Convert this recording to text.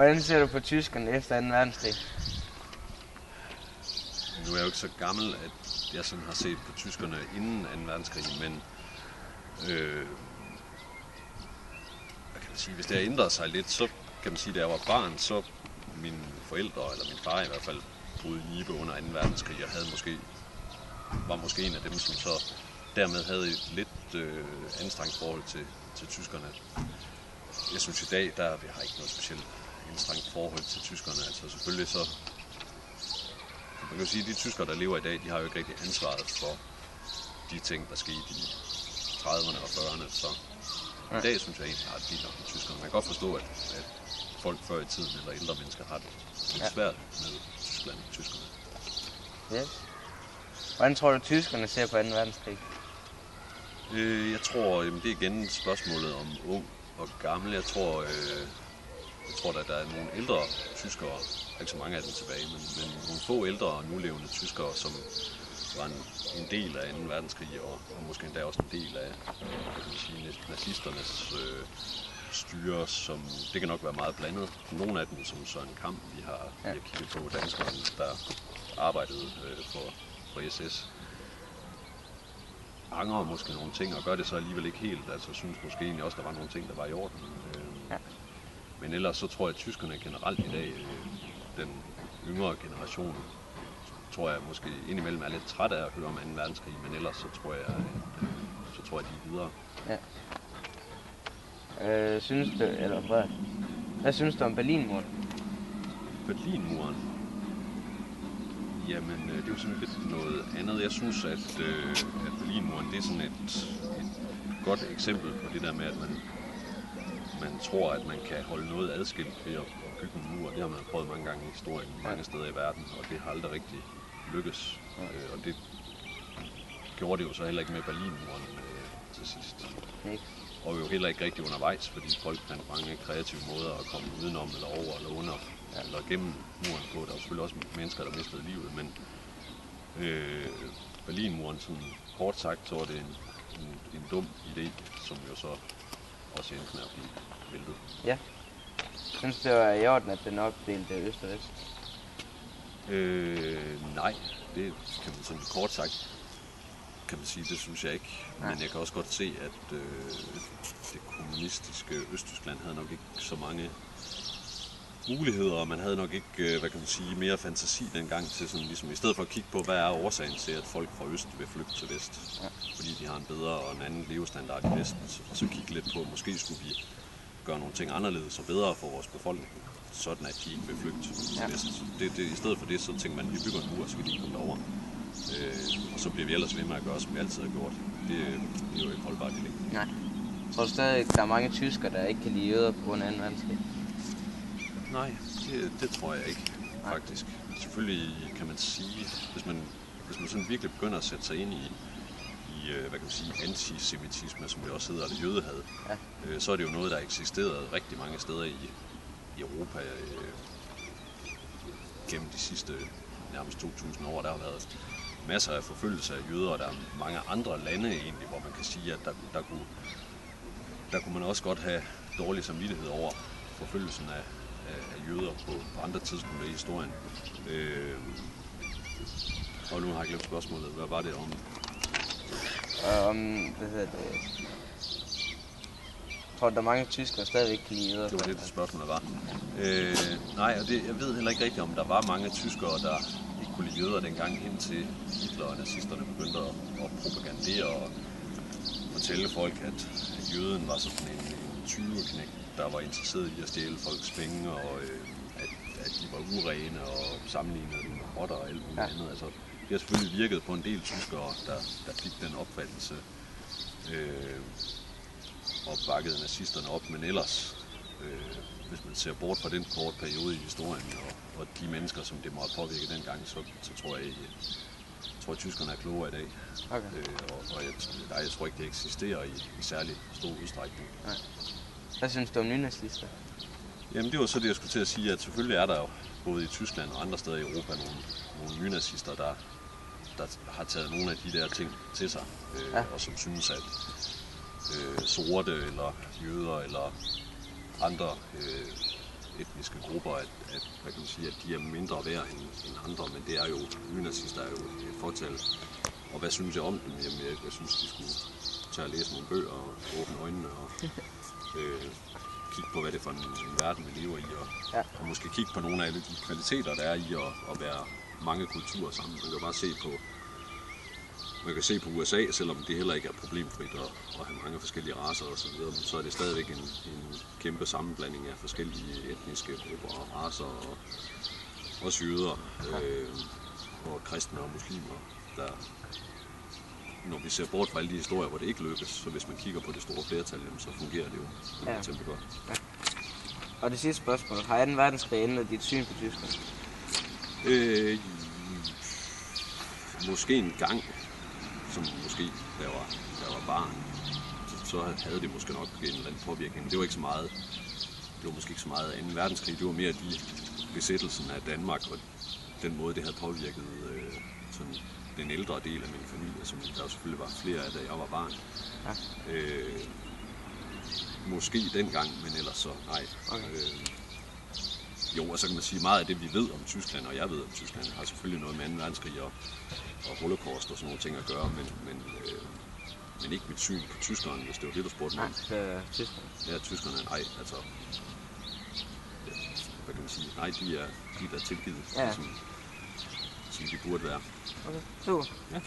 Hvordan ser du på tyskerne efter 2. verdenskrig? Nu er jeg jo ikke så gammel, at jeg sådan har set på tyskerne inden 2. verdenskrig, men hvad kan man sige, hvis det har ændret sig lidt, så kan man sige, at da jeg var barn, så mine forældre, eller min far i hvert fald, boede i Nibe under 2. verdenskrig, og var måske en af dem, som så dermed havde et lidt anstrengt forhold til tyskerne. Jeg synes i dag, vi har ikke noget specielt anstrengt forhold til tyskerne. Altså selvfølgelig så, man kan jo sige, at de tyskere, der lever i dag, de har jo ikke rigtig ansvaret for de ting, der skete i 30'erne og 40'erne. Så i dag synes jeg egentlig, at det er fint nok med tyskerne. Man kan godt forstå, at folk før i tiden, eller ældre mennesker, har det lidt svært med Tyskland og tyskerne. Yes. Hvordan tror du, tyskerne ser på 2. verdenskrig? Jeg tror, det er igen spørgsmålet om ung og gammel. Jeg tror, at der er nogle ældre tyskere, ikke så mange af dem tilbage, men nogle få ældre og nulevende tyskere, som var en del af 2. verdenskrig, og måske endda også en del af nazisternes styre, som det kan nok være meget blandet. Nogle af dem, som Søren Kamp, vi har kigget på, danskerne, der arbejdede for SS, angrer måske nogle ting, og gør det så alligevel ikke helt. Altså synes måske egentlig også, der var nogle ting, der var i orden. Men ellers så tror jeg, at tyskerne generelt i dag, den yngre generation, tror jeg måske indimellem er lidt træt af at høre om 2. verdenskrig, men ellers så tror jeg, de er videre. Ja. Hvad synes du om Berlinmuren? Berlinmuren? Jamen, det er jo sådan lidt noget andet. Jeg synes, at Berlinmuren, det er sådan et godt eksempel på det der med, at man tror, at man kan holde noget adskilt ved at bygge en mur. Det har man prøvet mange gange i historien, mange steder i verden, og det har aldrig rigtig lykkes. Og det gjorde det jo så heller ikke med Berlinmuren til sidst. Og jo heller ikke rigtig undervejs, fordi folk fandt mange kreative måder at komme udenom, eller over, eller under, eller gennem muren på. Der var selvfølgelig også mennesker, der mistede livet, men Berlinmuren, sådan kort sagt, så var det en dum idé, som jo så også endte med at blive væltet. Ja. Synes du, det var i orden, at den opdelte øst og vest? Nej, det kan man sådan kort sagt, kan man sige, det synes jeg ikke. Men jeg kan også godt se, at det kommunistiske Østtyskland havde nok ikke så mange muligheder, og man havde nok ikke, hvad kan man sige, mere fantasi dengang til sådan ligesom, i stedet for at kigge på, hvad er årsagen til, at folk fra øst vil flygte til vest, fordi de har en bedre og en anden levestandard i vesten, så kigge lidt på, måske skulle vi gøre nogle ting anderledes og bedre for vores befolkning, sådan at de ikke vil flygte til vest. I stedet for det, så tænker man, at vi bygger en mur, så kan de ikke komme derover. Og så bliver vi ellers ved med at gøre, som vi altid har gjort. Det er jo ikke holdbart i længden. Nej. Tror du stadig, at der er mange tyskere, der ikke kan lide jøder på grund af 2. verdenskrig? Nej, det tror jeg ikke, faktisk. Selvfølgelig kan man sige, hvis man sådan virkelig begynder at sætte sig ind i hvad kan man sige, antisemitisme, som det også hedder, eller jødehad, så er det jo noget, der eksisterede rigtig mange steder i Europa gennem de sidste nærmest 2000 år. Der har været masser af forfølgelse af jøder, og der er mange andre lande egentlig, hvor man kan sige, at der kunne man også godt have dårlig samvittighed over forfølgelsen af jøder på andre tidspunkter i historien. Og nu har jeg glemt spørgsmålet. Hvad var det om? Tror du, der er mange tyskere stadig ikke kan lide jøder? Det var det spørgsmålet var. Nej, og jeg ved heller ikke rigtigt, om der var mange tyskere, der ikke kunne lide jøder dengang, indtil Hitler og nazisterne begyndte at propagandere og fortælle folk, at jøden var sådan en tyveknægt, der var interesseret i at stjæle folks penge, og at de var urene og sammenlignede dem med rotter og alt muligt andet. Altså, det har selvfølgelig virket på en del tyskere, der fik den opfattelse og bakkede nazisterne op, men ellers, hvis man ser bort fra den korte periode i historien og de mennesker, som det måtte påvirke dengang, så tror jeg ikke, at tyskerne er klogere i dag. Okay. Og jeg tror ikke, det eksisterer i særlig stor udstrækning. Nej. Hvad synes du om nynazister? Jamen det var så det, jeg skulle til at sige, at selvfølgelig er der jo både i Tyskland og andre steder i Europa nogle nynazister, der har taget nogle af de der ting til sig, og som synes, at sorte eller jøder eller andre etniske grupper, at hvad kan man sige, at de er mindre værd end andre, men det er jo, nynazister er jo et fortal. Og hvad synes jeg om dem? Jamen, jeg synes, de skulle tage og læse nogle bøger og åbne øjnene og kigge på, hvad det er for en verden, vi lever i, og måske kigge på nogle af alle de kvaliteter, der er i at være mange kulturer sammen. Man kan bare se på USA, selvom det heller ikke er problemfrit at have mange forskellige racer og så videre, men så er det stadigvæk en kæmpe sammenblanding af forskellige etniske grupper og racer, og også jøder, og kristne og muslimer, der, når vi ser bort fra alle de historier, hvor det ikke lykkes, så hvis man kigger på det store flertal, så fungerer det jo temmelig godt. Ja. Og det sidste spørgsmål, har 2. verdenskrig ændret dit syn på Tyskland? Måske en gang, som måske, da jeg var barn, så havde det måske nok en eller anden påvirkning, men det var ikke så meget. Det var måske ikke så meget 2. verdenskrig, det var mere besættelsen af Danmark, og den måde, det havde påvirket sådan den ældre del af min familie, som der selvfølgelig var flere af, da jeg var barn. Ja. Måske dengang, men ellers så nej. Okay. Jo, og så kan man sige, meget af det, vi ved om Tyskland, og jeg ved om Tyskland, har selvfølgelig noget med 2. verdenskrig og holocaust og sådan nogle ting at gøre, men ikke mit syn på tyskerne, hvis det var det, du spurgte mig om. Nej, tyskerne. Ja, tyskerne, nej, altså, hvad kan man sige, nej, de er der tilgivet, som de burde være. Okay, super. Ja.